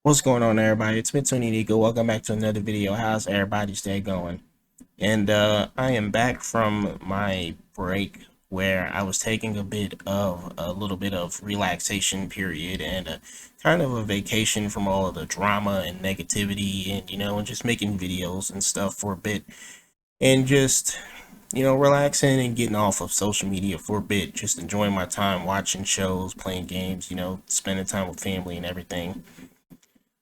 What's going on, everybody? It's Mythical Nico. Welcome back to another video. How's everybody's day going? And I am back from my break where I was taking a little bit of relaxation period and kind of a vacation from all of the drama and negativity and and just making videos and stuff for a bit and just relaxing and getting off of social media for a bit, just enjoying my time watching shows, playing games, spending time with family and everything.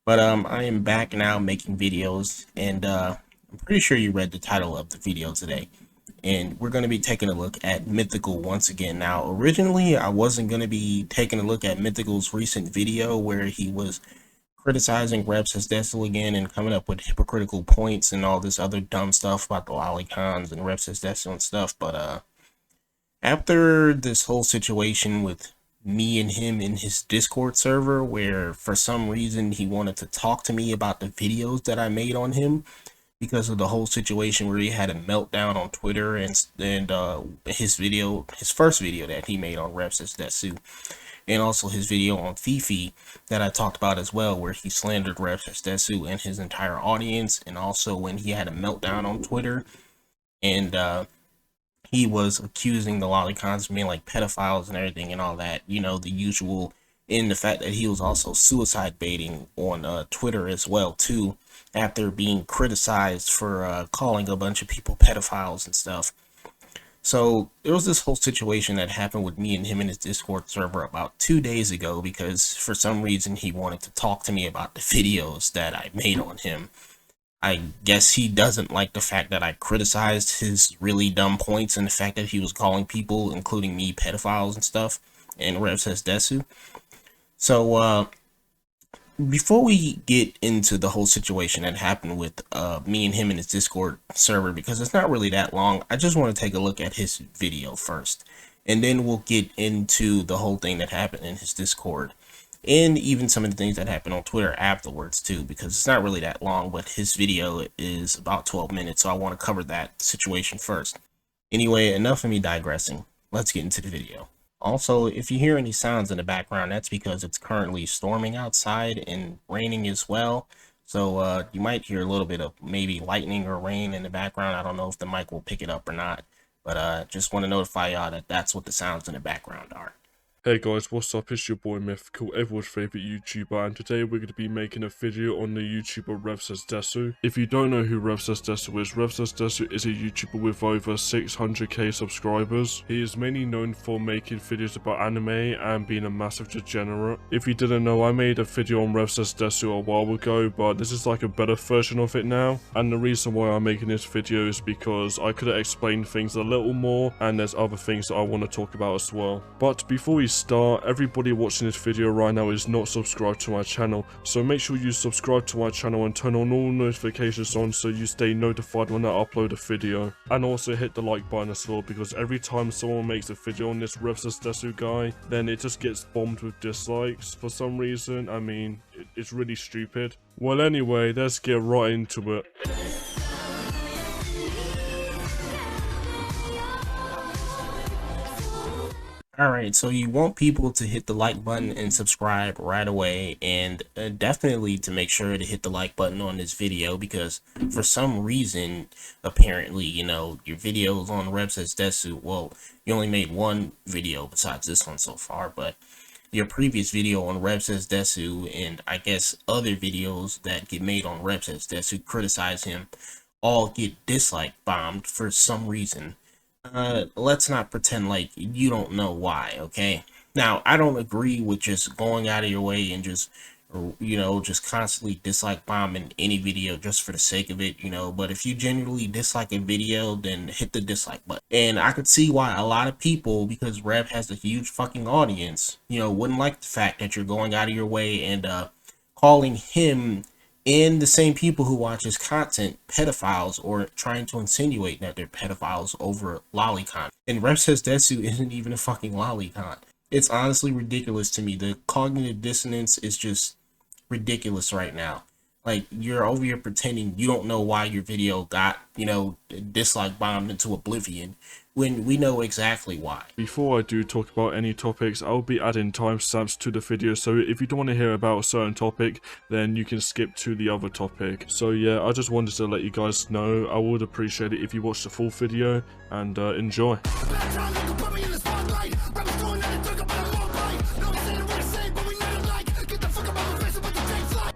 But I am back now making videos, and I'm pretty sure you read the title of the video today. And we're going to be taking a look at Mythical once again. Now, originally, I wasn't going to be taking a look at Mythical's recent video where he was criticizing Reps as Desu again and coming up with hypocritical points and all this other dumb stuff about the lolicons and Reps as Desu and stuff. But after this whole situation with me and him in his Discord server, where for some reason he wanted to talk to me about the videos that I made on him because of the whole situation where he had a meltdown on Twitter and his first video that he made on Reps as Desu, and also his video on Fifi that I talked about as well, where he slandered Reps as Desu and his entire audience, and also when he had a meltdown on Twitter and he was accusing the lolicons of being like pedophiles and everything and all that, the usual, in the fact that he was also suicide baiting on Twitter as well too, after being criticized for calling a bunch of people pedophiles and stuff. So there was this whole situation that happened with me and him in his Discord server about 2 days ago, because for some reason he wanted to talk to me about the videos that I made on him. I guess he doesn't like the fact that I criticized his really dumb points and the fact that he was calling people, including me, pedophiles and stuff, and Rev says Desu. So, before we get into the whole situation that happened with me and him in his Discord server, because it's not really that long, I just want to take a look at his video first, and then we'll get into the whole thing that happened in his Discord, and even some of the things that happened on Twitter afterwards too, because it's not really that long, but his video is about 12 minutes, so I want to cover that situation first. Anyway, enough of me digressing. Let's get into the video. Also, if you hear any sounds in the background, that's because it's currently storming outside and raining as well. So you might hear a little bit of maybe lightning or rain in the background. I don't know if the mic will pick it up or not, but just want to notify y'all that that's what the sounds in the background are. Hey guys, what's up? It's your boy Mythical, everyone's favourite YouTuber, and today we're going to be making a video on the YouTuber Rev says Desu. If you don't know who Rev says Desu is, Rev says Desu is a YouTuber with over 600k subscribers. He is mainly known for making videos about anime and being a massive degenerate. If you didn't know, I made a video on Rev says Desu a while ago, but this is like a better version of it now. And the reason why I'm making this video is because I could have explained things a little more, and there's other things that I want to talk about as well. But before we start, everybody watching this video right now is not subscribed to my channel, so make sure you subscribe to my channel and turn on all notifications on so you stay notified when I upload a video. And also hit the like button as well, because every time someone makes a video on this Rev says Desu guy, then it just gets bombed with dislikes for some reason. I mean, it's really stupid. Well anyway, let's get right into it. Alright, so you want people to hit the like button and subscribe right away, and definitely to make sure to hit the like button on this video, because for some reason, apparently, your videos on Rev says Desu, well, you only made one video besides this one so far, but your previous video on Rev says Desu, and I guess other videos that get made on Rev says Desu criticize him, all get dislike bombed for some reason. Let's not pretend like you don't know why, okay? Now, I don't agree with just going out of your way and just constantly dislike bombing any video just for the sake of it, but if you genuinely dislike a video, then hit the dislike button. And I could see why a lot of people, because Rev has a huge fucking audience, wouldn't like the fact that you're going out of your way and calling him and the same people who watch his content pedophiles, or trying to insinuate that they're pedophiles over lolicon. And Rev says Desu isn't even a fucking lolicon. It's honestly ridiculous to me. The cognitive dissonance is just ridiculous right now. Like, you're over here pretending you don't know why your video got, dislike bombed into oblivion when we know exactly why. Before I do talk about any topics, I'll be adding timestamps to the video, so if you don't want to hear about a certain topic, then you can skip to the other topic. So yeah, I just wanted to let you guys know. I would appreciate it if you watch the full video, and enjoy.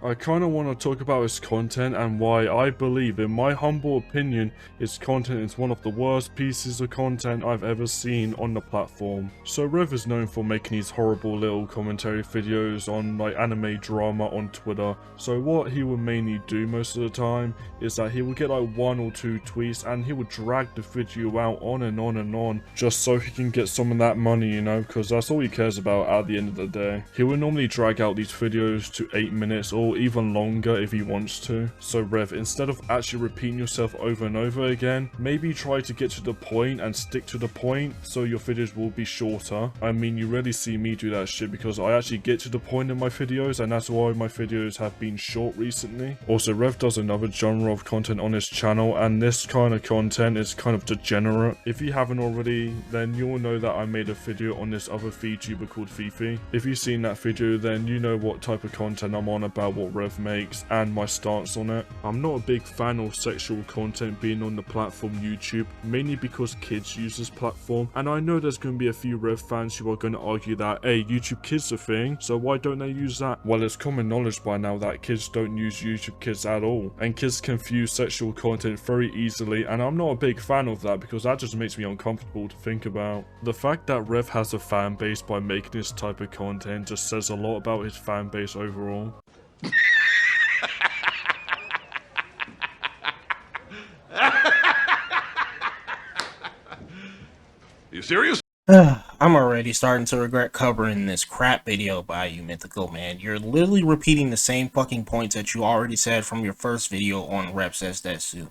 I kind of want to talk about his content and why I believe, in my humble opinion, his content is one of the worst pieces of content I've ever seen on the platform. So Rev is known for making these horrible little commentary videos on like anime drama on Twitter. So what he would mainly do most of the time is that he would get like 1 or 2 tweets and he would drag the video out on and on and on just so he can get some of that money, you know, because that's all he cares about at the end of the day. He would normally drag out these videos to 8 minutes or even longer if he wants to. So Rev, instead of actually repeating yourself over and over again, maybe try to get to the point and stick to the point so your videos will be shorter. I mean, you rarely see me do that shit because I actually get to the point in my videos, and that's why my videos have been short recently. Also, Rev does another genre of content on his channel, and this kind of content is kind of degenerate. If you haven't already, then you'll know that I made a video on this other VTuber called Fifi. If you've seen that video, then you know what type of content I'm on about, what Rev makes, and my stance on it. I'm not a big fan of sexual content being on the platform YouTube, mainly because kids use this platform, and I know there's going to be a few Rev fans who are going to argue that, hey, YouTube Kids a thing, so why don't they use that? Well, it's common knowledge by now that kids don't use YouTube Kids at all, and kids confuse sexual content very easily, and I'm not a big fan of that because that just makes me uncomfortable to think about. The fact that Rev has a fan base by making this type of content just says a lot about his fan base overall. You serious? I'm already starting to regret covering this crap video by you, Mythical, man. You're literally repeating the same fucking points that you already said from your first video on Rep Says Desu.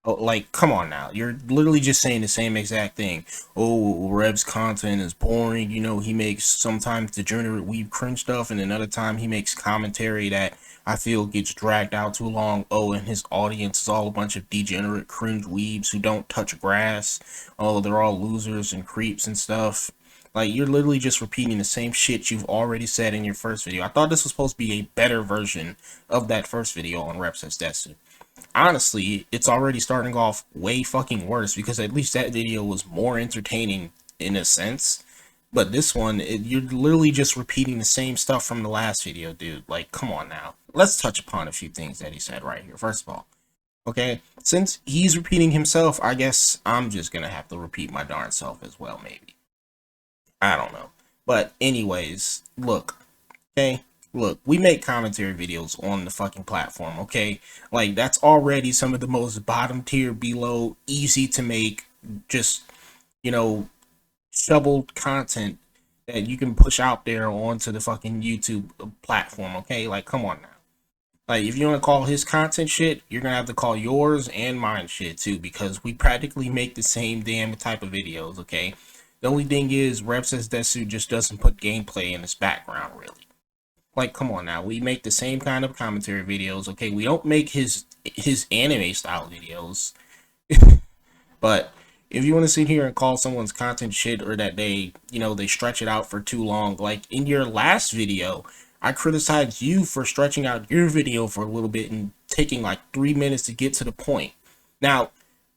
Oh, like, come on now. You're literally just saying the same exact thing. Oh, Reb's content is boring. You know, he makes sometimes degenerate weeb cringe stuff, and another time he makes commentary that I feel gets dragged out too long. Oh, and his audience is all a bunch of degenerate cringe weebs who don't touch grass. Oh, they're all losers and creeps and stuff. Like, you're literally just repeating the same shit you've already said in your first video. I thought this was supposed to be a better version of that first video on Rep Says Desu. Honestly, it's already starting off way fucking worse because at least that video was more entertaining in a sense. But this one, you're literally just repeating the same stuff from the last video, dude. Like, come on now. Let's touch upon a few things that he said right here. First of all, okay, since he's repeating himself, I guess I'm just gonna have to repeat my darn self as well, maybe. I don't know. But anyways, look, okay? Look, we make commentary videos on the fucking platform, okay? Like, that's already some of the most bottom tier, below, easy to make, just, you know, shoveled content that you can push out there onto the fucking YouTube platform, okay? Like, come on now. Like, if you want to call his content shit, you're gonna have to call yours and mine shit too, because we practically make the same damn type of videos, okay? The only thing is, Rep Says Desu just doesn't put gameplay in his background, really. Like, come on now, we make the same kind of commentary videos, okay? We don't make his anime style videos. But if you want to sit here and call someone's content shit, or that they, you know, they stretch it out for too long, like in your last video, I criticized you for stretching out your video for a little bit and taking like 3 minutes to get to the point. Now,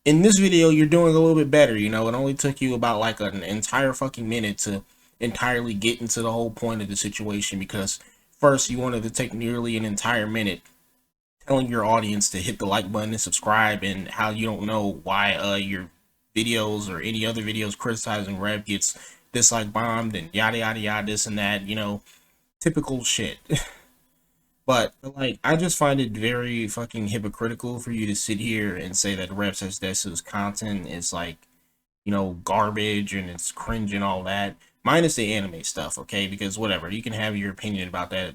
in this video, you're doing a little bit better, you know? It only took you about like an entire fucking minute to entirely get into the whole point of the situation, because first, you wanted to take nearly an entire minute telling your audience to hit the like button and subscribe, and how you don't know why your videos or any other videos criticizing Rev gets dislike bombed and yada yada yada, this and that, you know, typical shit. But like, I just find it very fucking hypocritical for you to sit here and say that Rep Says Desu's content is like, you know, garbage and it's cringe and all that, minus the anime stuff, okay? Because whatever, you can have your opinion about that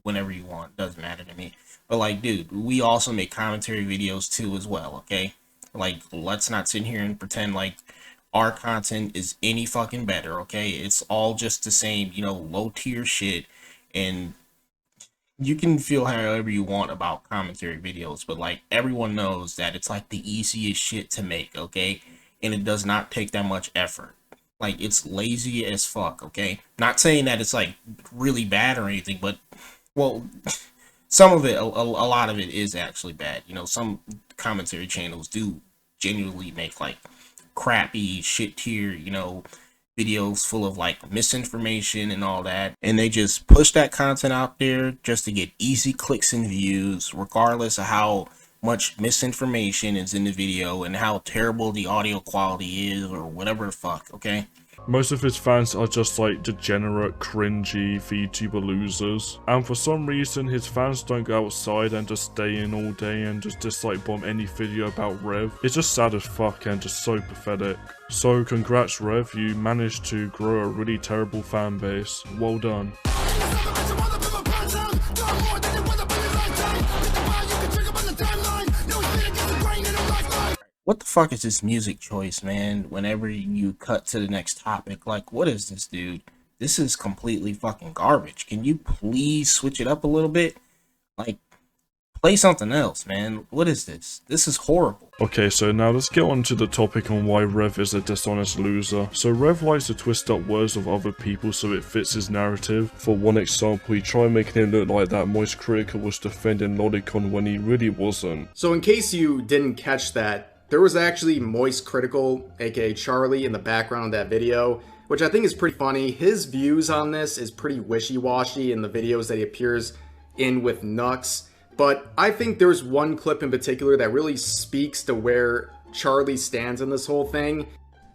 whenever you want, doesn't matter to me. But like, dude, we also make commentary videos too as well, okay? Like, let's not sit here and pretend like our content is any fucking better, okay? It's all just the same, you know, low tier shit. And you can feel however you want about commentary videos, but like everyone knows that it's like the easiest shit to make, okay? And it does not take that much effort. Like it's lazy as fuck, okay? Not saying that it's like really bad or anything, but well, some of it, a lot of it is actually bad. You know, some commentary channels do genuinely make like crappy shit tier, you know, videos full of like misinformation and all that, and they just push that content out there just to get easy clicks and views, regardless of how much misinformation is in the video and how terrible the audio quality is or whatever the fuck, okay? Most of his fans are just like degenerate, cringy VTuber losers. And for some reason, his fans don't go outside and just stay in all day and just dislike bomb any video about Rev. It's just sad as fuck and just so pathetic. So congrats Rev, you managed to grow a really terrible fan base. Well done. What the fuck is this music choice, man? Whenever you cut to the next topic, like, what is this, dude? This is completely fucking garbage. Can you please switch it up a little bit? Like, play something else, man. What is this? This is horrible. Okay, so now let's get on to the topic on why Rev is a dishonest loser. So Rev likes to twist up words of other people so it fits his narrative. For one example, he tried making it look like that Moist Critical was defending Lolicon when he really wasn't. So in case you didn't catch that, there was actually Moist Critical, aka Charlie, in the background of that video, which I think is pretty funny. His views on this is pretty wishy-washy in the videos that he appears in with Nux. But I think there's one clip in particular that really speaks to where Charlie stands in this whole thing.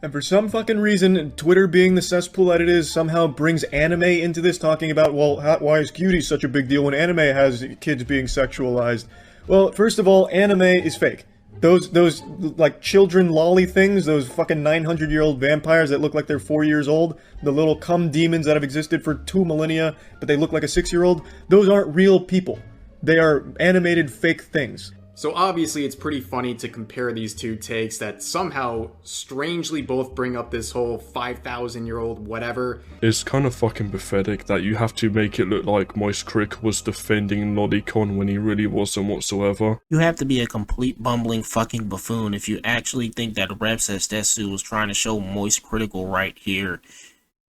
And for some fucking reason, Twitter being the cesspool that it is somehow brings anime into this, talking about, well, why is cutie such a big deal when anime has kids being sexualized? Well, first of all, anime is fake. Those like children lolly things, those fucking 900-year-old vampires that look like they're 4 years old, the little cum demons that have existed for 2 millennia, but they look like a 6-year-old, those aren't real people. They are animated fake things. So obviously it's pretty funny to compare these two takes that somehow strangely both bring up this whole 5,000-year-old whatever. It's kind of fucking pathetic that you have to make it look like Moist Crick was defending Lolicon when he really wasn't whatsoever. You have to be a complete bumbling fucking buffoon if you actually think that Rev Says Desu was trying to show Moist Critical right here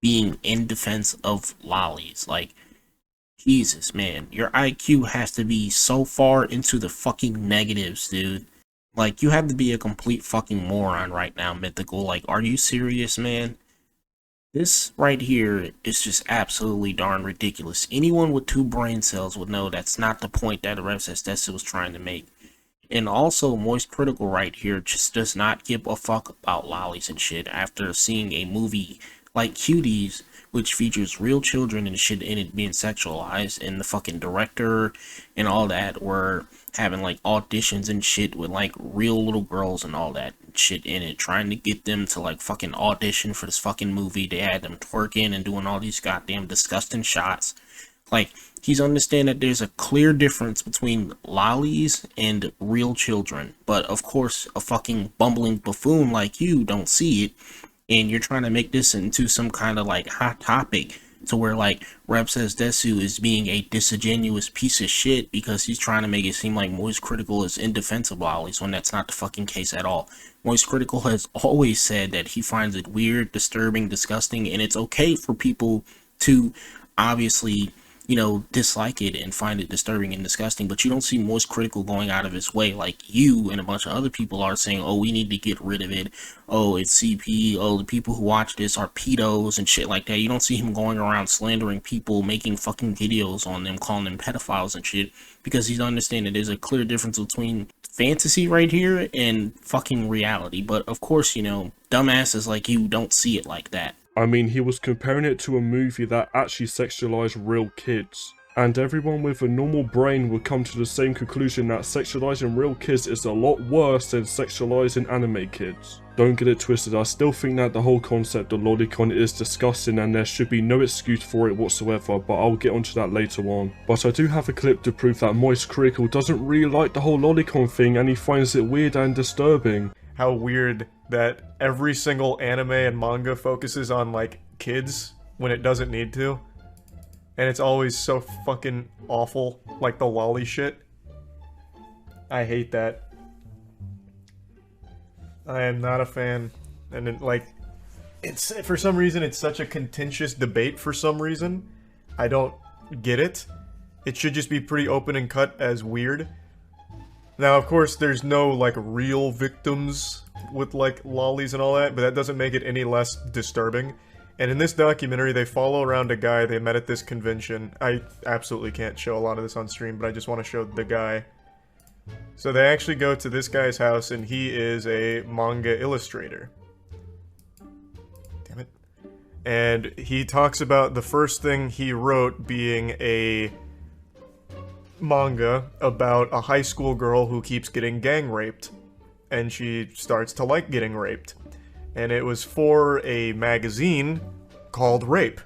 being in defense of lollies. Like, Jesus, man, your IQ has to be so far into the fucking negatives, dude. Like, you have to be a complete fucking moron right now, Mythical. Like, are you serious, man? This right here is just absolutely darn ridiculous. Anyone with 2 brain cells would know that's not the point that Rev Says Desu was trying to make. And also, Moist Critical right here just does not give a fuck about lollies and shit after seeing a movie like Cuties, which features real children and shit in it being sexualized, and the fucking director and all that were having like auditions and shit with like real little girls and all that shit in it, trying to get them to like fucking audition for this fucking movie. They had them twerking and doing all these goddamn disgusting shots. Like, he's understand that there's a clear difference between lollies and real children, but of course a fucking bumbling buffoon like you don't see it, and you're trying to make this into some kind of like hot topic to where like Rev Says Desu is being a disingenuous piece of shit because he's trying to make it seem like Moist Critical is in defense of lollies, when that's not the fucking case at all. Moist Critical has always said that he finds it weird, disturbing, disgusting, and it's okay for people to obviously, you know, dislike it and find it disturbing and disgusting, but you don't see Moist Critical going out of his way like you and a bunch of other people are, saying, oh, we need to get rid of it, oh, it's CP, oh, the people who watch this are pedos and shit like that. You don't see him going around slandering people, making fucking videos on them, calling them pedophiles and shit, because he's understanding there's a clear difference between fantasy right here and fucking reality. But of course, you know, dumbasses like you don't see it like that. I mean, he was comparing it to a movie that actually sexualized real kids. And everyone with a normal brain would come to the same conclusion that sexualizing real kids is a lot worse than sexualizing anime kids. Don't get it twisted, I still think that the whole concept of Lolicon is disgusting and there should be no excuse for it whatsoever, but I'll get onto that later on. But I do have a clip to prove that Moist Critical doesn't really like the whole Lolicon thing and he finds it weird and disturbing. How weird that every single anime and manga focuses on, like, kids when it doesn't need to. and it's always so fucking awful, like the lolly shit. I hate that. I am not a fan, and it's for some reason it's such a contentious debate for some reason. I don't get it. It should just be pretty open and cut as weird. Now, of course, there's no, like, real victims with, like, lollies and all that, but that doesn't make it any less disturbing. And in this documentary, they follow around a guy they met at this convention. I absolutely can't show a lot of this on stream, but I just want to show the guy. So they actually go to this guy's house, and he is a manga illustrator. Damn it. And he talks about the first thing he wrote being a manga about a high school girl who keeps getting gang raped, and she starts to like getting raped, and it was for a magazine called Rape,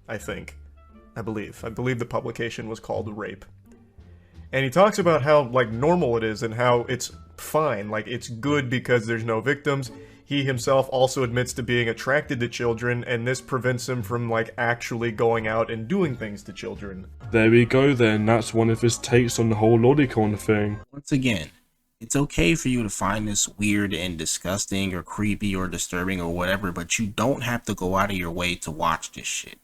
I believe the publication was called Rape. And he talks about how, like, normal it is and how it's fine, like, it's good because there's no victims. He himself also admits to being attracted to children, and this prevents him from, like, actually going out and doing things to children. There we go then, that's one of his takes on the whole lolicon thing. Once again, it's okay for you to find this weird and disgusting or creepy or disturbing or whatever, but you don't have to go out of your way to watch this shit.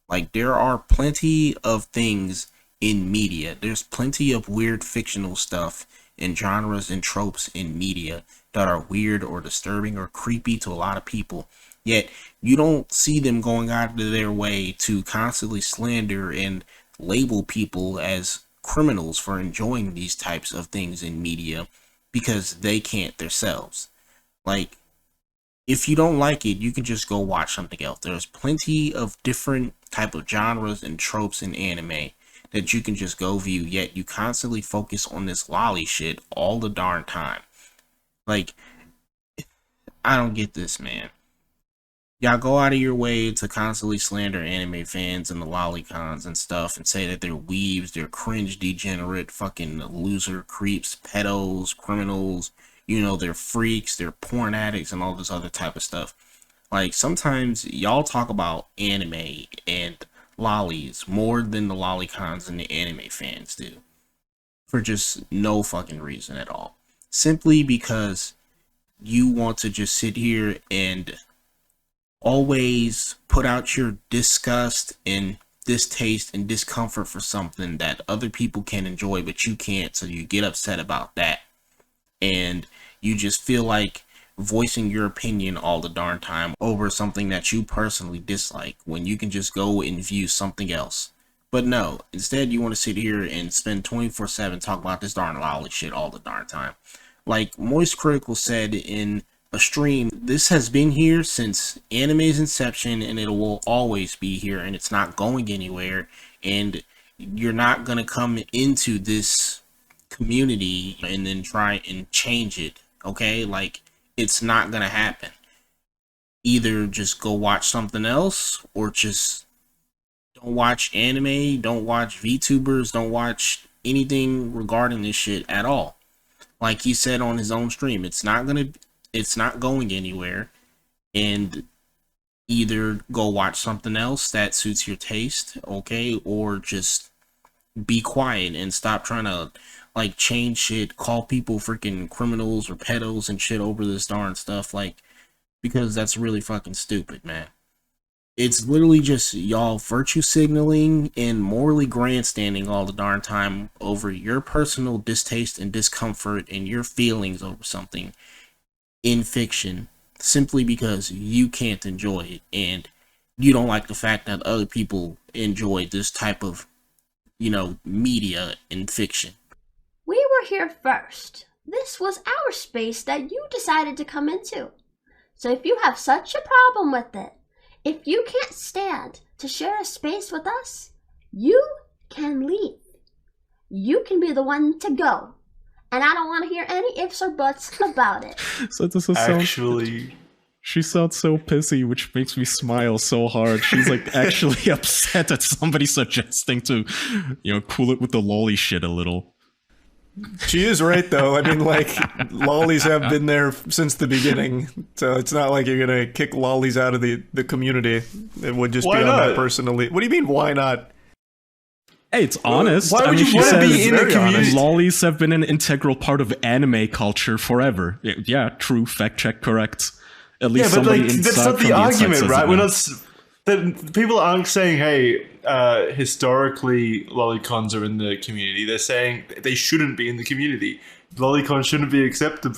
Like, there are plenty of things in media. There's plenty of weird fictional stuff and genres and tropes in media that are weird or disturbing or creepy to a lot of people. Yet, you don't see them going out of their way to constantly slander and label people as criminals for enjoying these types of things in media because they can't themselves. Like, if you don't like it, you can just go watch something else. There's plenty of different type of genres and tropes in anime that you can just go view, yet you constantly focus on this lolly shit all the darn time. Like, I don't get this, man. Y'all go out of your way to constantly slander anime fans and the lolicons and stuff and say that they're weebs, they're cringe, degenerate, fucking loser, creeps, pedos, criminals, you know, they're freaks, they're porn addicts and all this other type of stuff. Like, sometimes y'all talk about anime and lollies more than the lolicons and the anime fans do. For just no fucking reason at all. Simply because you want to just sit here and always put out your disgust and distaste and discomfort for something that other people can enjoy but you can't, so you get upset about that. And you just feel like voicing your opinion all the darn time over something that you personally dislike when you can just go and view something else. But no, instead you want to sit here and spend 24/7 talking about this darn lolly shit all the darn time. Like Moist Critical said in a stream, this has been here since anime's inception and it will always be here and it's not going anywhere, and you're not going to come into this community and then try and change it, okay? Like, it's not going to happen. Either just go watch something else or just don't watch anime, don't watch VTubers, don't watch anything regarding this shit at all. Like he said on his own stream, it's not going anywhere, and either go watch something else that suits your taste, okay, or just be quiet and stop trying to like change shit, call people freaking criminals or pedos and shit over this darn stuff, like, because that's really fucking stupid, man. It's literally just y'all virtue signaling and morally grandstanding all the darn time over your personal distaste and discomfort and your feelings over something in fiction, simply because you can't enjoy it and you don't like the fact that other people enjoy this type of, you know, media in fiction. We were here first. This was our space that you decided to come into. So if you have such a problem with it, if you can't stand to share a space with us, you can leave. You can be the one to go. And I don't want to hear any ifs or buts about it. So this is actually, she sounds so pissy, which makes me smile so hard. She's like actually upset at somebody suggesting to, you know, cool it with the lolly shit a little. She is right, though. I mean, like, lollies have been there since the beginning, so it's not like you're gonna kick lollies out of the community. It would just be on that personally. What do you mean, why not? Hey, it's honest. Why would you she want to be says, in the community? Lollies have been an integral part of anime culture forever. Yeah, true. Fact check correct. At least Yeah, but somebody like inside that's not from the inside argument, says right? it We're now. not. That people aren't saying, "Hey, historically, lolicons are in the community." They're saying they shouldn't be in the community. Lolicons shouldn't be acceptable.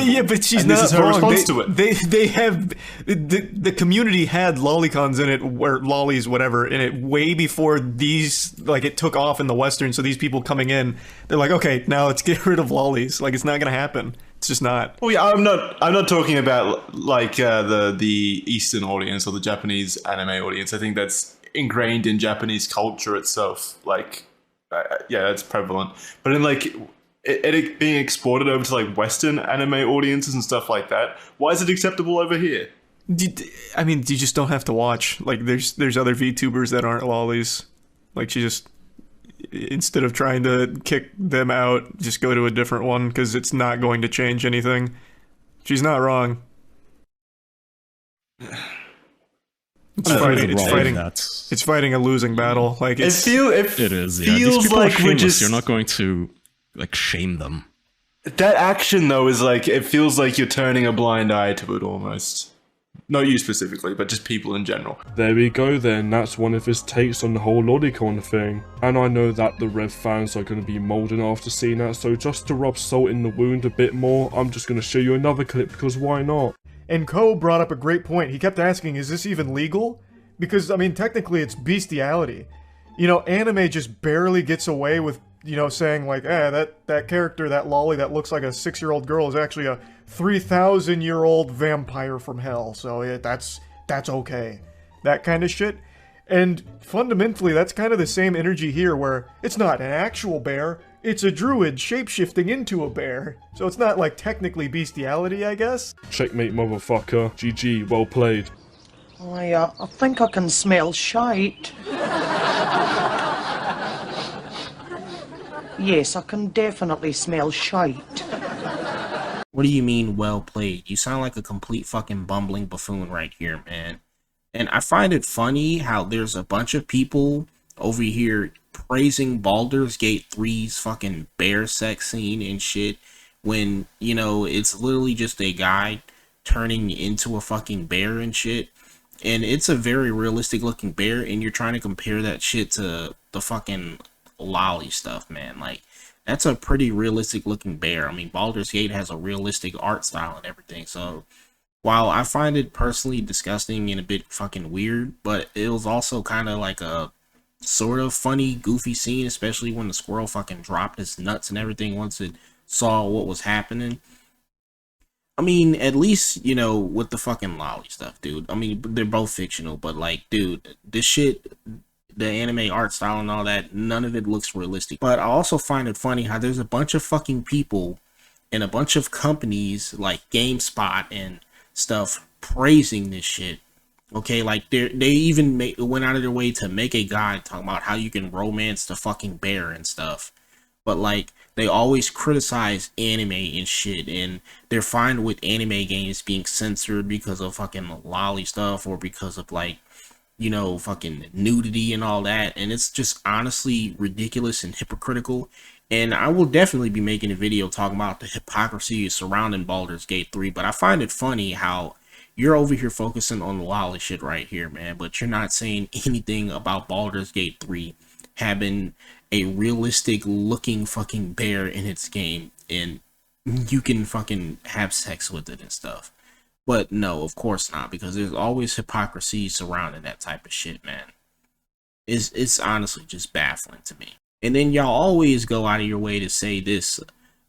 Yeah, but she's and not this is her wrong. response to it. They have the community had lolicons in it, or lollies, whatever, in it way before these. Like it took off in the Western. So these people coming in, they're like, okay, now let's get rid of lollies. Like it's not gonna happen. It's just not. Well, yeah, I'm not talking about like the Eastern audience or the Japanese anime audience. I think that's ingrained in Japanese culture itself. Like, yeah, that's prevalent. But in like it being exported over to like Western anime audiences and stuff like that, why is it acceptable over here? I mean, you just don't have to watch. Like, there's other VTubers that aren't lollies. Like, she just, instead of trying to kick them out, just go to a different one because it's not going to change anything. She's not wrong. It's fighting a losing battle. Like it is. Yeah. These Feels people like are we're shameless. just. You're not going to like shame them. That action though is like it feels like you're turning a blind eye to it almost. Not you specifically, but just people in general. There we go then, that's one of his takes on the whole lolicon thing. And I know that the Rev fans are going to be moulding after seeing that, so just to rub salt in the wound a bit more, I'm just going to show you another clip because why not? And Ko brought up a great point. He kept asking, is this even legal? Because, I mean, technically it's bestiality. You know, anime just barely gets away with, you know, saying like, that character, that lolly that looks like a 6-year-old girl is actually a 3,000-year-old vampire from hell. So yeah, that's okay. That kind of shit. And fundamentally, that's kind of the same energy here where it's not an actual bear, it's a druid shapeshifting into a bear. So it's not like technically bestiality, I guess. Checkmate, motherfucker. GG, well played. I think I can smell shite. Yes, I can definitely smell shite. What do you mean, well played? You sound like a complete fucking bumbling buffoon right here, man. And I find it funny how there's a bunch of people over here praising Baldur's Gate 3's fucking bear sex scene and shit when, you know, it's literally just a guy turning into a fucking bear and shit. And it's a very realistic looking bear, and you're trying to compare that shit to the fucking lolly stuff, man. Like, that's a pretty realistic looking bear. I mean, Baldur's Gate has a realistic art style and everything. So, while I find it personally disgusting and a bit fucking weird, but it was also kind of like a sort of funny, goofy scene, especially when the squirrel fucking dropped his nuts and everything once it saw what was happening. I mean, at least, you know, with the fucking lolly stuff, dude. I mean, they're both fictional, but like, dude, this shit, the anime art style and all that, none of it looks realistic. But I also find it funny how there's a bunch of fucking people and a bunch of companies like GameSpot and stuff praising this shit. Okay, like they even went out of their way to make a guide talking about how you can romance the fucking bear and stuff. But like, they always criticize anime and shit, and they're fine with anime games being censored because of fucking lolly stuff or because of like, you know, fucking nudity and all that. And it's just honestly ridiculous and hypocritical. And I will definitely be making a video talking about the hypocrisy surrounding Baldur's Gate 3, but I find it funny how you're over here focusing on the lolly shit right here, man, but you're not saying anything about Baldur's Gate 3 having a realistic looking fucking bear in its game and you can fucking have sex with it and stuff. But no, of course not, because there's always hypocrisy surrounding that type of shit, man. It's honestly just baffling to me. And then y'all always go out of your way to say this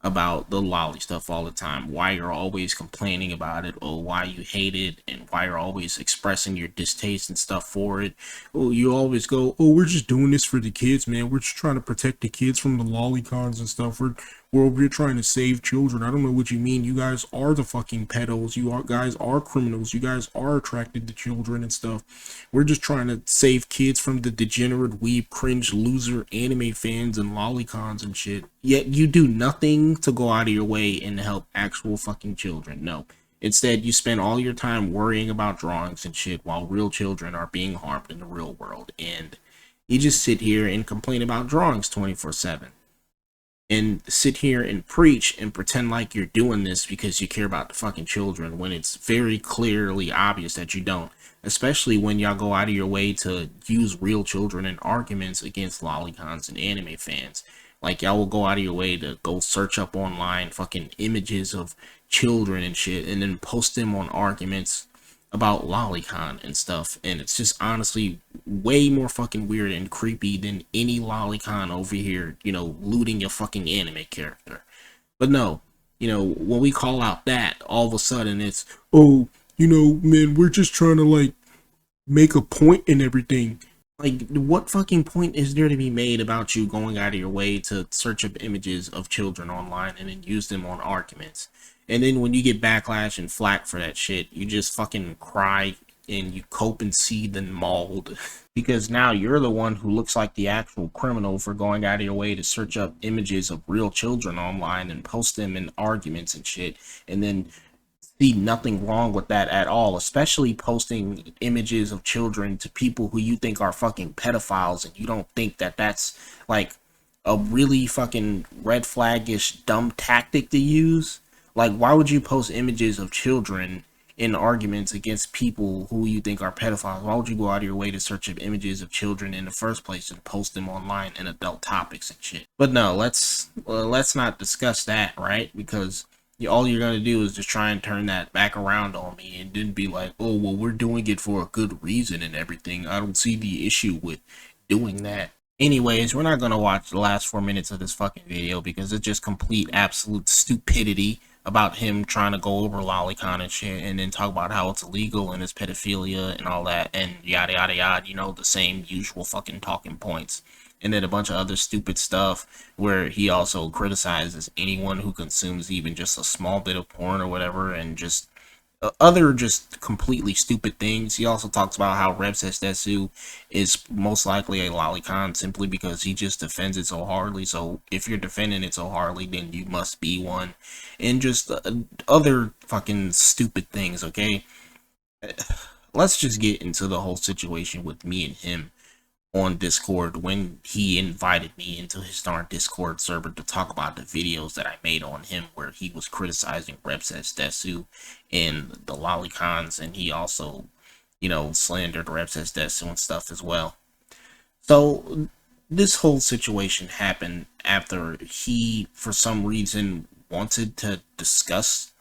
about the lolly stuff all the time, why you're always complaining about it, or why you hate it, and why you're always expressing your distaste and stuff for it. Oh, you always go, oh, we're just doing this for the kids, man. We're just trying to protect the kids from the lolicons and stuff. We're over here trying to save children. I don't know what you mean. You guys are the fucking pedos. Guys are criminals. You guys are attracted to children and stuff. We're just trying to save kids from the degenerate, weeb, cringe, loser anime fans and lolicons and shit. Yet you do nothing to go out of your way and help actual fucking children. No. Instead, you spend all your time worrying about drawings and shit while real children are being harmed in the real world. And You just sit here and complain about drawings 24/7. And sit here and preach and pretend like you're doing this because you care about the fucking children when it's very clearly obvious that you don't. Especially when y'all go out of your way to use real children in arguments against lolicons and anime fans. Like, y'all will go out of your way to go search up online fucking images of children and shit and then post them on arguments about lolicon and stuff, and it's just honestly way more fucking weird and creepy than any lolicon over here, looting your fucking anime character. But no, when we call out that, all of a sudden it's, oh, man, we're just trying to like make a point and everything. Like, what fucking point is there to be made about you going out of your way to search up images of children online and then use them on arguments? And then when you get backlash and flack for that shit, you just fucking cry and you cope and seethe and mold. Because now you're the one who looks like the actual criminal for going out of your way to search up images of real children online and post them in arguments and shit. And then see nothing wrong with that at all, especially posting images of children to people who you think are fucking pedophiles, and you don't think that that's like a really fucking red flag-ish dumb tactic to use. Like, why would you post images of children in arguments against people who you think are pedophiles? Why would you go out of your way to search up images of children in the first place and post them online in adult topics and shit? But no, let's not discuss that, right? Because all you're gonna do is just try and turn that back around on me and then be like, oh, well, we're doing it for a good reason and everything. I don't see the issue with doing that. Anyways, we're not gonna watch the last 4 minutes of this fucking video because it's just complete absolute stupidity about him trying to go over lolicon and shit and then talk about how it's illegal and it's pedophilia and all that and yada yada yada, the same usual fucking talking points. And then a bunch of other stupid stuff where he also criticizes anyone who consumes even just a small bit of porn or whatever, and just other just completely stupid things. He also talks about how Desu is most likely a lolicon simply because he just defends it so hardly. So if you're defending it so hardly, then you must be one. And just other fucking stupid things, okay? Let's just get into the whole situation with me and him on Discord when he invited me into his darn Discord server to talk about the videos that I made on him where he was criticizing Desu and the lolicons, and he also, slandered Desu and stuff as well. So this whole situation happened after he, for some reason, wanted to discuss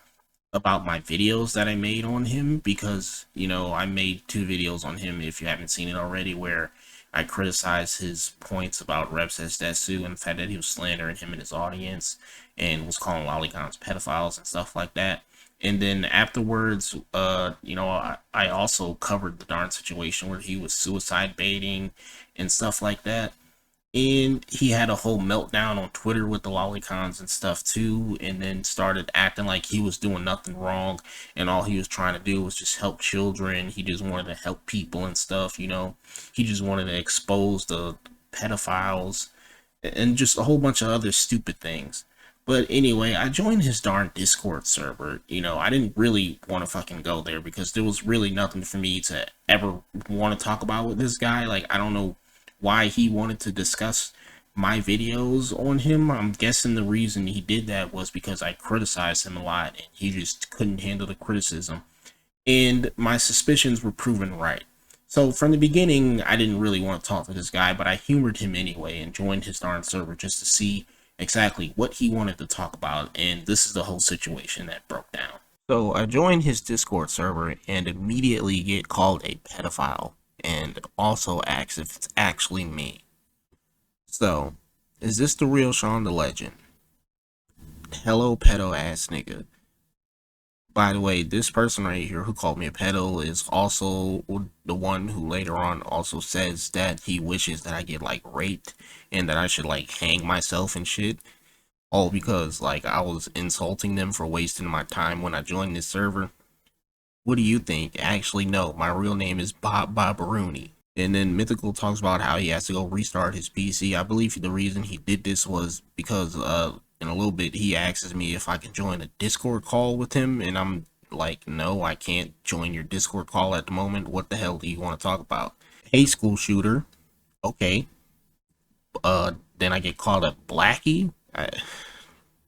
about my videos that I made on him because, I made 2 videos on him, if you haven't seen it already, where I criticized his points about Desu and the fact that he was slandering him and his audience and was calling lolicons pedophiles and stuff like that. And then afterwards, I also covered the darn situation where he was suicide baiting and stuff like that. And he had a whole meltdown on Twitter with the lolicons and stuff too, and then started acting like he was doing nothing wrong and all he was trying to do was just help children. He just wanted to help people and stuff, he just wanted to expose the pedophiles and just a whole bunch of other stupid things. But anyway, I joined his darn Discord server. I didn't really want to fucking go there because there was really nothing for me to ever want to talk about with this guy. Like, I don't know why he wanted to discuss my videos on him. I'm guessing the reason he did that was because I criticized him a lot and he just couldn't handle the criticism. And my suspicions were proven right. So from the beginning, I didn't really want to talk to this guy, but I humored him anyway and joined his darn server just to see exactly what he wanted to talk about. And this is the whole situation that broke down. So I joined his Discord server and immediately get called a pedophile, and also asks if it's actually me. So, is this the real Sean the Legend? Hello, pedo ass nigga. By the way, this person right here who called me a pedo is also the one who later on also says that he wishes that I get like raped and that I should like hang myself and shit. All because like I was insulting them for wasting my time when I joined this server. What do you think? Actually, no, my real name is Bob Baruni. And then Mythical talks about how he has to go restart his PC. I believe the reason he did this was because in a little bit he asks me if I can join a Discord call with him, and I'm like, no, I can't join your Discord call at the moment. What the hell do you want to talk about? Hey, school shooter, Okay. Then I get called a blackie? I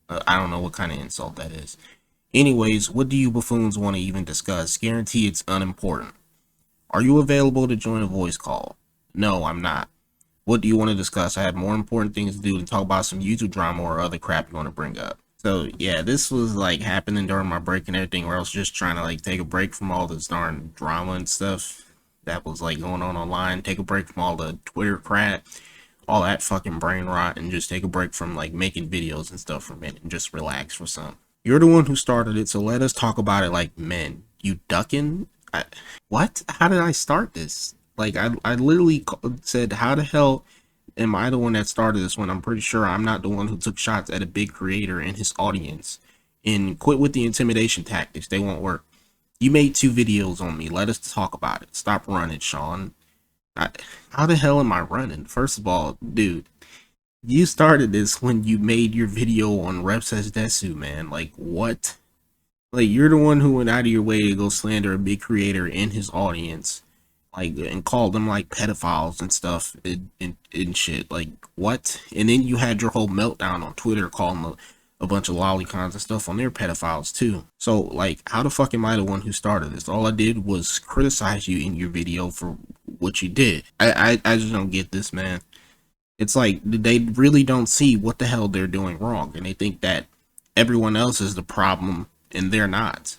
don't know what kind of insult that is. Anyways, what do you buffoons want to even discuss? Guarantee it's unimportant. Are you available to join a voice call? No, I'm not. What do you want to discuss? I have more important things to do than talk about some YouTube drama or other crap you want to bring up. So yeah, this was like happening during my break and everything, where I was just trying to like take a break from all this darn drama and stuff that was like going on online, take a break from all the Twitter crap, all that fucking brain rot, and just take a break from like making videos and stuff for a minute and just relax for some. You're the one who started it, so let us talk about it like men. You ducking? What? How did I start this? Like, I literally said, how the hell am I the one that started this when I'm pretty sure I'm not the one who took shots at a big creator and his audience? And quit with the intimidation tactics. They won't work. You made 2 videos on me. Let us talk about it. Stop running, Sean. How the hell am I running? First of all, dude, you started this when you made your video on Rep Says Desu, man. Like, what? Like, you're the one who went out of your way to go slander a big creator and his audience, like, and call them like pedophiles and stuff and shit. Like, what? And then you had your whole meltdown on Twitter calling a bunch of lolicons and stuff on their pedophiles too. So, like, how the fuck am I the one who started this? All I did was criticize you in your video for what you did. I just don't get this, man. It's like they really don't see what the hell they're doing wrong, and they think that everyone else is the problem and they're not.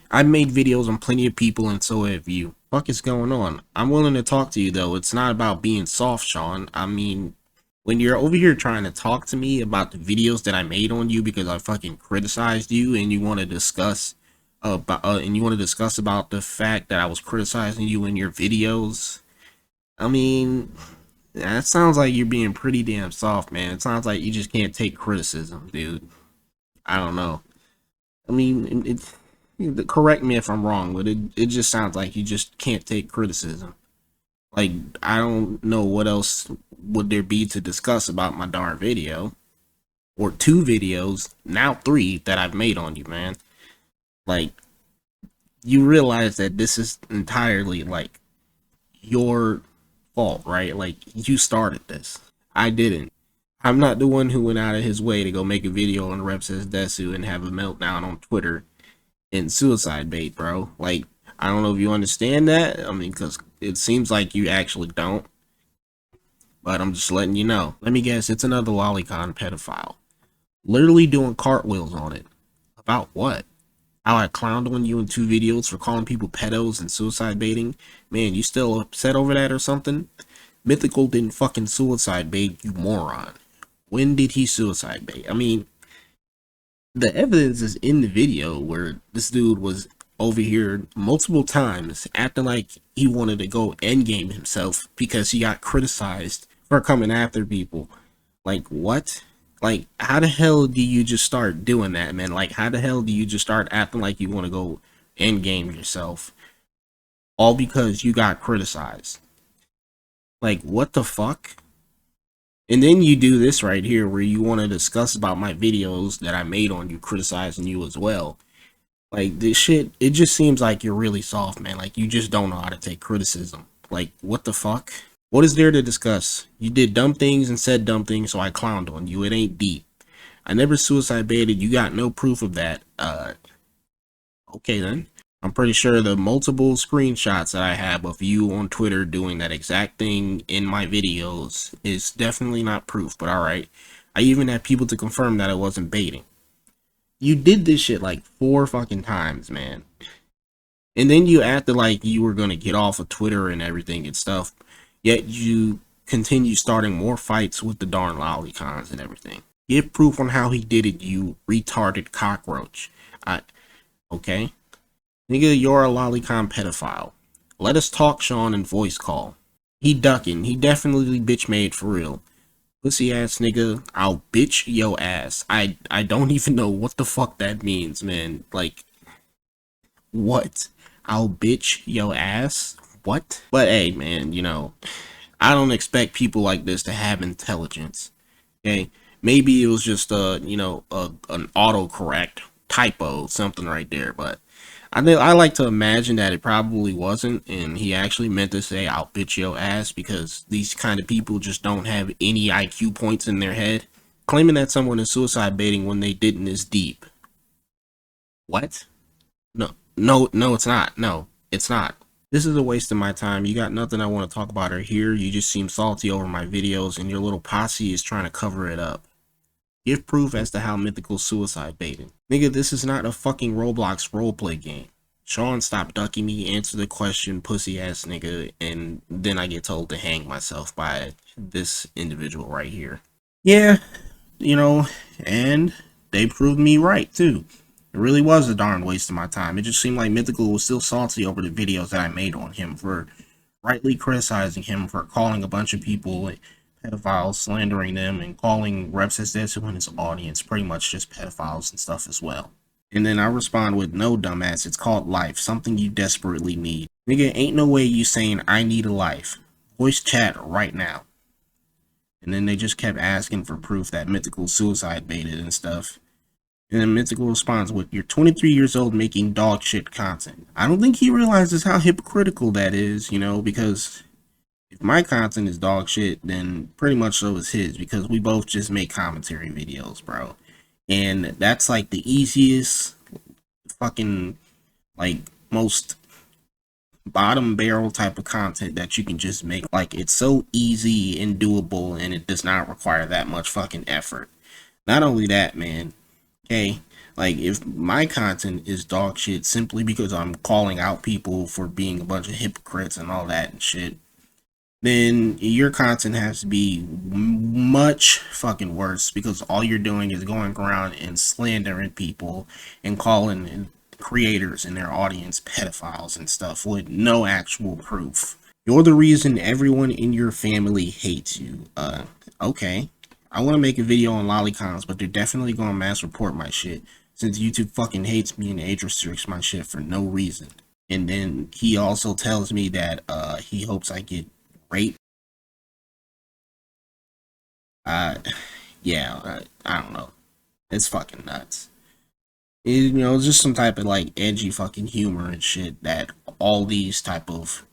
I've made videos on plenty of people and so have you. Fuck is going on? I'm willing to talk to you though. It's not about being soft, Sean. I mean, when you're over here trying to talk to me about the videos that I made on you because I fucking criticized you, and you want to discuss about the fact that I was criticizing you in your videos. I mean, that sounds like you're being pretty damn soft, man. It sounds like you just can't take criticism, dude. I don't know. I mean, correct me if I'm wrong, but it just sounds like you just can't take criticism. Like, I don't know what else would there be to discuss about my darn video. Or 2 videos, now 3, that I've made on you, man. Like, you realize that this is entirely, like, your fault, right? Like, you started this. I didn't. I'm not the one who went out of his way to go make a video on Rep Says Desu and have a meltdown on Twitter and suicide bait, bro. Like, I don't know if you understand that. I mean, because it seems like you actually don't. But I'm just letting you know. Let me guess, it's another lolicon pedophile. Literally doing cartwheels on it. About what? How I clowned on you in 2 videos for calling people pedos and suicide baiting? Man, you still upset over that or something? Mythical didn't fucking suicide bait, you moron. When did he suicide bait? I mean, the evidence is in the video where this dude was over here multiple times acting like he wanted to go endgame himself because he got criticized for coming after people. Like, what? Like, how the hell do you just start doing that, man? Like, how the hell do you just start acting like you want to go endgame yourself? All because you got criticized. Like, what the fuck? And then you do this right here where you want to discuss about my videos that I made on you, criticizing you as well. Like, this shit, it just seems like you're really soft, man. Like, you just don't know how to take criticism. Like, what the fuck? What is there to discuss? You did dumb things and said dumb things, so I clowned on you. It ain't deep. I never suicide baited. You got no proof of that. Okay then. I'm pretty sure the multiple screenshots that I have of you on Twitter doing that exact thing in my videos is definitely not proof, but alright. I even had people to confirm that I wasn't baiting. You did this shit like 4 fucking times, man. And then you acted like you were gonna get off of Twitter and everything and stuff, yet you continue starting more fights with the darn lolicons and everything. Give proof on how he did it, you retarded cockroach. Okay? Nigga, you're a lolicon pedophile. Let us talk, Sean, in voice call. He ducking. He definitely bitch made for real. Pussy ass nigga, I'll bitch yo ass. I don't even know what the fuck that means, man. Like, what? I'll bitch yo ass? What? But hey, man, you know, I don't expect people like this to have intelligence. Okay? Maybe it was just an autocorrect typo, something right there, but I like to imagine that it probably wasn't, and he actually meant to say "I'll bitch your ass" because these kind of people just don't have any IQ points in their head. Claiming that someone is suicide baiting when they didn't is deep. What? No, it's not. No, it's not. This is a waste of my time. You got nothing I want to talk about or hear. You just seem salty over my videos, and your little posse is trying to cover it up. Give proof as to how Mythical suicide baited. Nigga, this is not a fucking Roblox roleplay game. Sean, stop ducking me, answer the question, pussy ass nigga, and then I get told to hang myself by this individual right here. Yeah, and they proved me right too. It really was a darn waste of my time. It just seemed like Mythical was still salty over the videos that I made on him for rightly criticizing him for calling a bunch of people pedophiles, slandering them, and calling Reps as Desu and his audience pretty much just pedophiles and stuff as well. And then I respond with, no, dumbass, it's called life, something you desperately need. Nigga, ain't no way you saying I need a life. Voice chat right now. And then they just kept asking for proof that Mythical suicide baited and stuff. And then Mythical responds with, you're 23 years old making dog shit content. I don't think he realizes how hypocritical that is, because if my content is dog shit, then pretty much so is his, because we both just make commentary videos, bro. And that's like the easiest fucking, like, most bottom barrel type of content that you can just make. Like, it's so easy and doable, and it does not require that much fucking effort. Not only that, man, okay, like, if my content is dog shit simply because I'm calling out people for being a bunch of hypocrites and all that and shit, then your content has to be much fucking worse, because all you're doing is going around and slandering people and calling creators and their audience pedophiles and stuff with no actual proof. You're the reason everyone in your family hates you. Okay. I want to make a video on lolicons, but they're definitely going to mass report my shit, since YouTube fucking hates me and age restricts my shit for no reason. And then he also tells me that he hopes I get raped. Yeah, I don't know. It's fucking nuts. Just some type of like edgy fucking humor and shit that all these type of,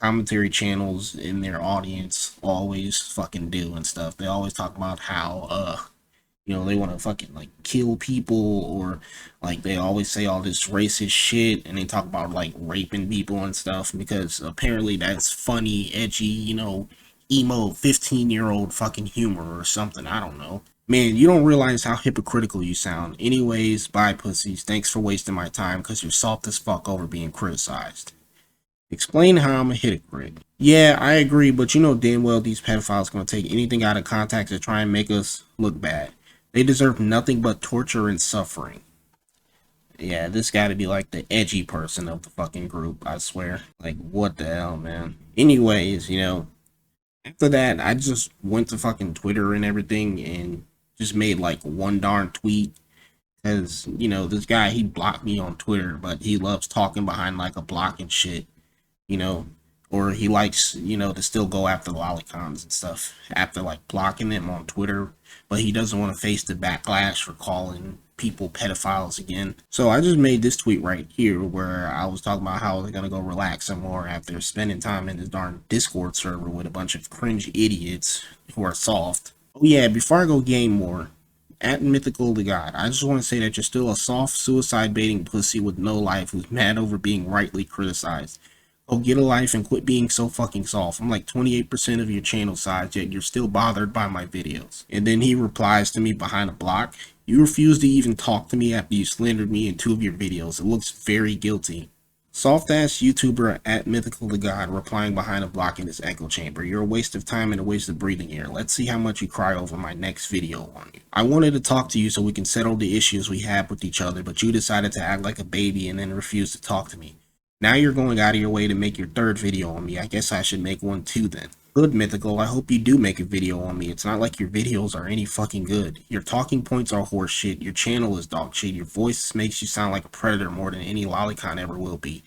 commentary channels in their audience always fucking do and stuff. They always talk about how, they want to fucking like kill people, or like they always say all this racist shit, and they talk about like raping people and stuff because apparently that's funny, edgy, emo 15-year-old fucking humor or something. I don't know. Man, you don't realize how hypocritical you sound. Anyways, bye pussies. Thanks for wasting my time because you're soft as fuck over being criticized. Explain how I'm a hypocrite. Yeah, I agree, but you know damn well these pedophiles gonna take anything out of context to try and make us look bad. They deserve nothing but torture and suffering. Yeah, this gotta be like the edgy person of the fucking group, I swear. Like, what the hell, man? Anyways, after that, I just went to fucking Twitter and everything and just made like one darn tweet. Because, this guy, he blocked me on Twitter, but he loves talking behind like a block and shit. Or he likes, to still go after lolicons and stuff after like blocking them on Twitter, but he doesn't want to face the backlash for calling people pedophiles again. So I just made this tweet right here where I was talking about how they're gonna go relax some more after spending time in this darn Discord server with a bunch of cringe idiots who are soft. Oh yeah, before I go game more, at Mythical the God, I just want to say that you're still a soft suicide baiting pussy with no life who's mad over being rightly criticized. Go get a life and quit being so fucking soft. I'm like 28% of your channel size, yet you're still bothered by my videos. And then he replies to me behind a block. You refuse to even talk to me after you slandered me in 2 of your videos. It looks very guilty. Soft ass YouTuber at Mythical the God replying behind a block in his echo chamber. You're a waste of time and a waste of breathing air. Let's see how much you cry over my next video on you. I wanted to talk to you so we can settle the issues we have with each other, but you decided to act like a baby and then refuse to talk to me. Now you're going out of your way to make your 3rd video on me. I guess I should make one too then. Good, Mythical. I hope you do make a video on me. It's not like your videos are any fucking good. Your talking points are horse shit. Your channel is dog shit. Your voice makes you sound like a predator more than any lolicon ever will be.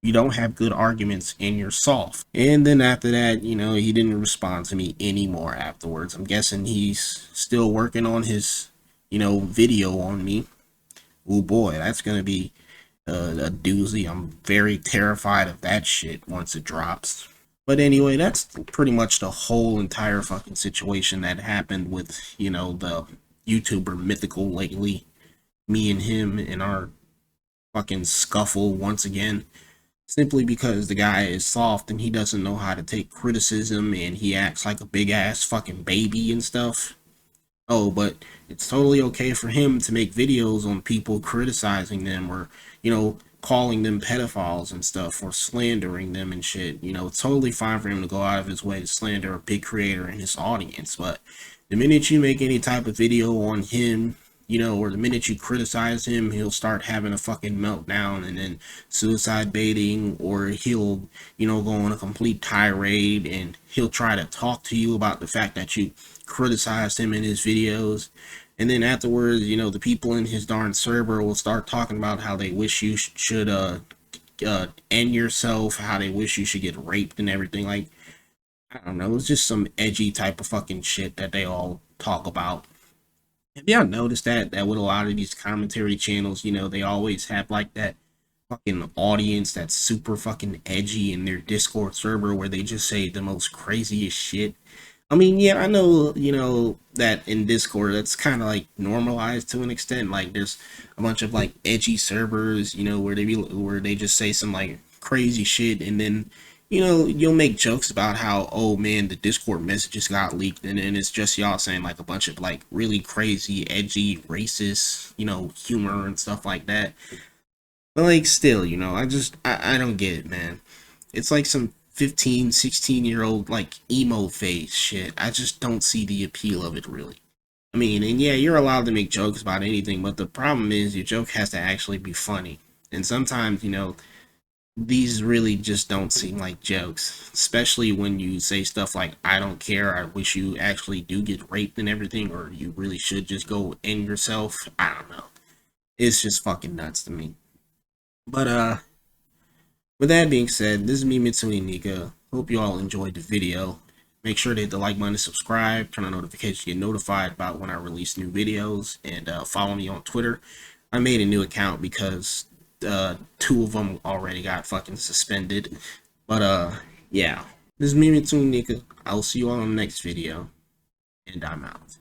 You don't have good arguments and you're soft. And then after that, he didn't respond to me anymore afterwards. I'm guessing he's still working on his, video on me. Oh boy, that's going to be a doozy. I'm very terrified of that shit once it drops. But anyway, that's pretty much the whole entire fucking situation that happened with, you know, the YouTuber Mythical lately. Me and him in our fucking scuffle once again. Simply because the guy is soft and he doesn't know how to take criticism and he acts like a big ass fucking baby and stuff. Oh, but it's totally okay for him to make videos on people criticizing them or, you know, calling them pedophiles and stuff or slandering them and shit. You know, it's totally fine for him to go out of his way to slander a big creator and his audience. But the minute you make any type of video on him, you know, or the minute you criticize him, he'll start having a fucking meltdown and then suicide baiting, or he'll, you know, go on a complete tirade and he'll try to talk to you about the fact that you criticized him in his videos. And then afterwards, you know, the people in his darn server will start talking about how they wish you should end yourself, how they wish you should get raped and everything. Like, I don't know, it's just some edgy type of fucking shit that they all talk about. Have y'all noticed that with a lot of these commentary channels, you know, they always have like that fucking audience that's super fucking edgy in their Discord server where they just say the most craziest shit. I mean, yeah, I know, you know, that in Discord that's kind of like normalized to an extent. Like there's a bunch of like edgy servers, you know, where they just say some like crazy shit, and then, you know, you'll make jokes about how, oh man, the Discord messages got leaked, and then it's just y'all saying like a bunch of like really crazy, edgy, racist, you know, humor and stuff like that. But like still, you know, I don't get it, man. It's like some 15, 16-year-old like emo phase shit. I just don't see the appeal of it really. I mean, and yeah, you're allowed to make jokes about anything, but the problem is your joke has to actually be funny. And sometimes, you know, these really just don't seem like jokes, especially when you say stuff like, I don't care, I wish you actually do get raped and everything, or you really should just go end yourself. I don't know. It's just fucking nuts to me. But with that being said, this is me, Mitsui Nika. Hope you all enjoyed the video. Make sure to hit the like button, subscribe, turn on notifications to get notified about when I release new videos, and follow me on Twitter. I made a new account because 2 of them already got fucking suspended. But yeah, this is me, Mitsui Nika. I'll see you all in the next video, and I'm out.